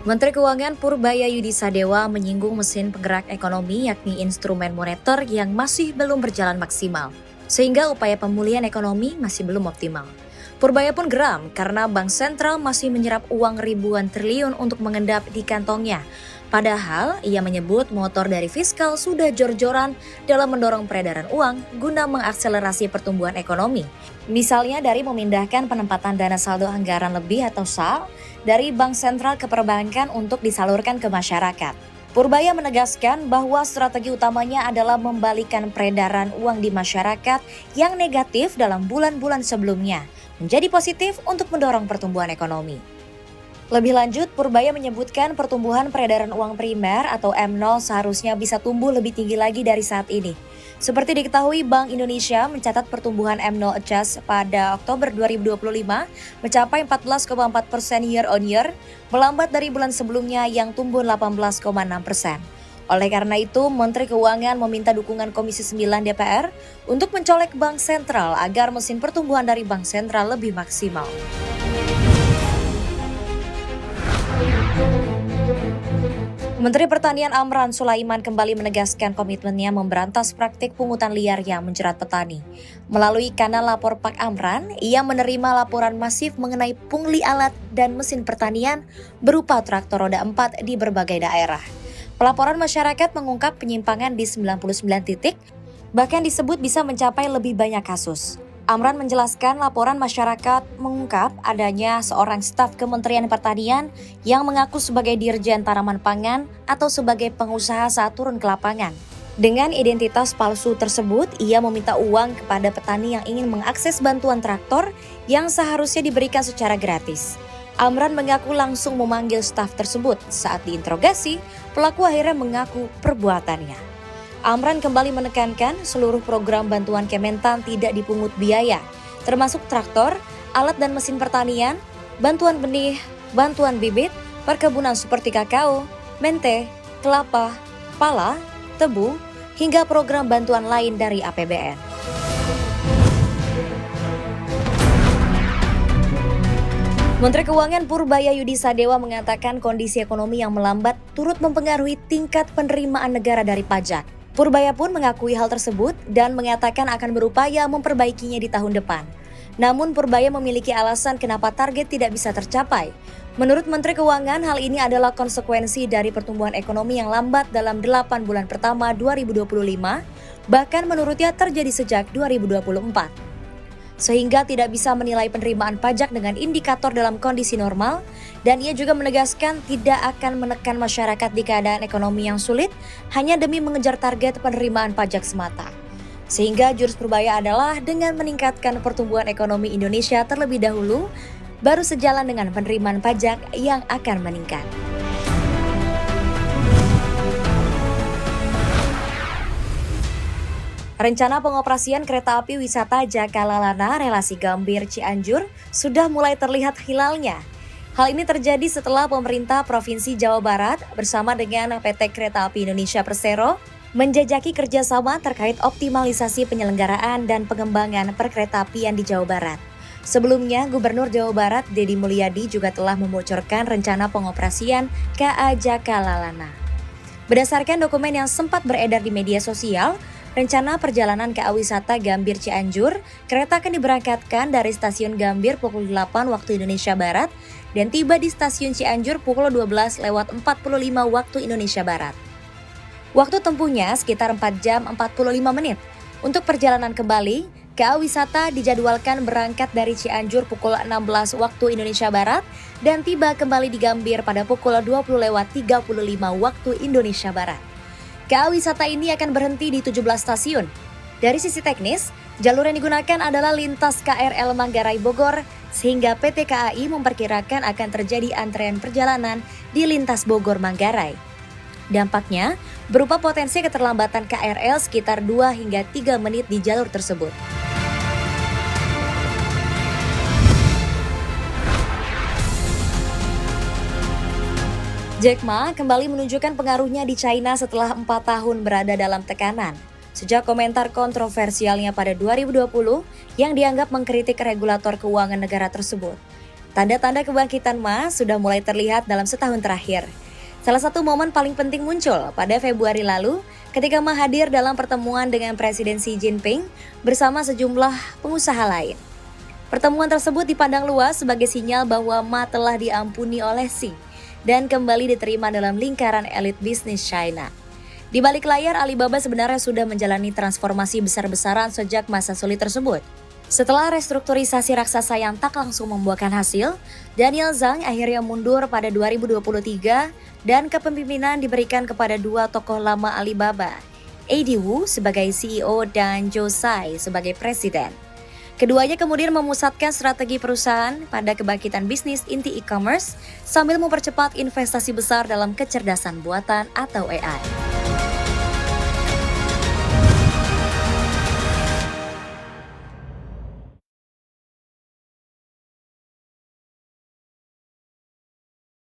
Menteri Keuangan Purbayayudi Sadewa menyinggung mesin penggerak ekonomi yakni instrumen moneter yang masih belum berjalan maksimal, sehingga upaya pemulihan ekonomi masih belum optimal. Purbaya pun geram karena Bank Sentral masih menyerap uang ribuan triliun untuk mengendap di kantongnya. Padahal ia menyebut motor dari fiskal sudah jor-joran dalam mendorong peredaran uang guna mengakselerasi pertumbuhan ekonomi. Misalnya dari memindahkan penempatan dana saldo anggaran lebih atau SAL dari Bank Sentral ke perbankan untuk disalurkan ke masyarakat. Purbaya menegaskan bahwa strategi utamanya adalah membalikan peredaran uang di masyarakat yang negatif dalam bulan-bulan sebelumnya menjadi positif untuk mendorong pertumbuhan ekonomi. Lebih lanjut, Purbaya menyebutkan pertumbuhan peredaran uang primer atau M0 seharusnya bisa tumbuh lebih tinggi lagi dari saat ini. Seperti diketahui, Bank Indonesia mencatat pertumbuhan M0 adjust pada Oktober 2025 mencapai 14,4% year on year, melambat dari bulan sebelumnya yang tumbuh 18,6%. Oleh karena itu, Menteri Keuangan meminta dukungan Komisi 9 DPR untuk mencolek Bank Sentral agar mesin pertumbuhan dari Bank Sentral lebih maksimal. Menteri Pertanian Amran Sulaiman kembali menegaskan komitmennya memberantas praktik pungutan liar yang menjerat petani. Melalui kanal Lapor Pak Amran, ia menerima laporan masif mengenai pungli alat dan mesin pertanian berupa traktor roda 4 di berbagai daerah. Pelaporan masyarakat mengungkap penyimpangan di 99 titik, bahkan disebut bisa mencapai lebih banyak kasus. Amran menjelaskan laporan masyarakat mengungkap adanya seorang staf Kementerian Pertanian yang mengaku sebagai Dirjen Tanaman Pangan atau sebagai pengusaha saat turun ke lapangan. Dengan identitas palsu tersebut, ia meminta uang kepada petani yang ingin mengakses bantuan traktor yang seharusnya diberikan secara gratis. Amran mengaku langsung memanggil staf tersebut. Saat diinterogasi, pelaku akhirnya mengaku perbuatannya. Amran kembali menekankan seluruh program bantuan Kementan tidak dipungut biaya, termasuk traktor, alat dan mesin pertanian, bantuan benih, bantuan bibit, perkebunan seperti kakao, mente, kelapa, pala, tebu, hingga program bantuan lain dari APBN. Menteri Keuangan Purbayayudi Sadewa mengatakan kondisi ekonomi yang melambat turut mempengaruhi tingkat penerimaan negara dari pajak. Purbaya pun mengakui hal tersebut dan mengatakan akan berupaya memperbaikinya di tahun depan. Namun Purbaya memiliki alasan kenapa target tidak bisa tercapai. Menurut Menteri Keuangan, hal ini adalah konsekuensi dari pertumbuhan ekonomi yang lambat dalam 8 bulan pertama 2025, bahkan menurutnya terjadi sejak 2024. Sehingga tidak bisa menilai penerimaan pajak dengan indikator dalam kondisi normal, dan ia juga menegaskan tidak akan menekan masyarakat di keadaan ekonomi yang sulit hanya demi mengejar target penerimaan pajak semata. Sehingga jurus Purbaya adalah dengan meningkatkan pertumbuhan ekonomi Indonesia terlebih dahulu, baru sejalan dengan penerimaan pajak yang akan meningkat. Rencana pengoperasian kereta api wisata Jakalalana relasi Gambir Cianjur sudah mulai terlihat hilalnya. Hal ini terjadi setelah pemerintah Provinsi Jawa Barat bersama dengan PT Kereta Api Indonesia Persero menjajaki kerjasama terkait optimalisasi penyelenggaraan dan pengembangan perkeretaapian di Jawa Barat. Sebelumnya, Gubernur Jawa Barat Deddy Mulyadi juga telah membocorkan rencana pengoperasian KA Jakalalana. Berdasarkan dokumen yang sempat beredar di media sosial, rencana perjalanan KA Wisata Gambir Cianjur, kereta akan diberangkatkan dari stasiun Gambir pukul 8 waktu Indonesia Barat dan tiba di stasiun Cianjur pukul 12:45 waktu Indonesia Barat. Waktu tempuhnya sekitar 4 jam 45 menit. Untuk perjalanan kembali, KA Wisata dijadwalkan berangkat dari Cianjur pukul 16 waktu Indonesia Barat dan tiba kembali di Gambir pada pukul 20:35 waktu Indonesia Barat. KA Wisata ini akan berhenti di 17 stasiun. Dari sisi teknis, jalur yang digunakan adalah lintas KRL Manggarai Bogor, sehingga PT KAI memperkirakan akan terjadi antrean perjalanan di lintas Bogor Manggarai. Dampaknya, berupa potensi keterlambatan KRL sekitar 2 hingga 3 menit di jalur tersebut. Jack Ma kembali menunjukkan pengaruhnya di China setelah 4 tahun berada dalam tekanan. Sejak komentar kontroversialnya pada 2020 yang dianggap mengkritik regulator keuangan negara tersebut. Tanda-tanda kebangkitan Ma sudah mulai terlihat dalam setahun terakhir. Salah satu momen paling penting muncul pada Februari lalu ketika Ma hadir dalam pertemuan dengan Presiden Xi Jinping bersama sejumlah pengusaha lain. Pertemuan tersebut dipandang luas sebagai sinyal bahwa Ma telah diampuni oleh Xi dan kembali diterima dalam lingkaran elit bisnis China. Di balik layar, Alibaba sebenarnya sudah menjalani transformasi besar-besaran sejak masa sulit tersebut. Setelah restrukturisasi raksasa yang tak langsung membuahkan hasil, Daniel Zhang akhirnya mundur pada 2023 dan kepemimpinan diberikan kepada dua tokoh lama Alibaba, Eddie Wu sebagai CEO dan Joe Tsai sebagai presiden. Keduanya kemudian memusatkan strategi perusahaan pada kebangkitan bisnis inti e-commerce sambil mempercepat investasi besar dalam kecerdasan buatan atau AI.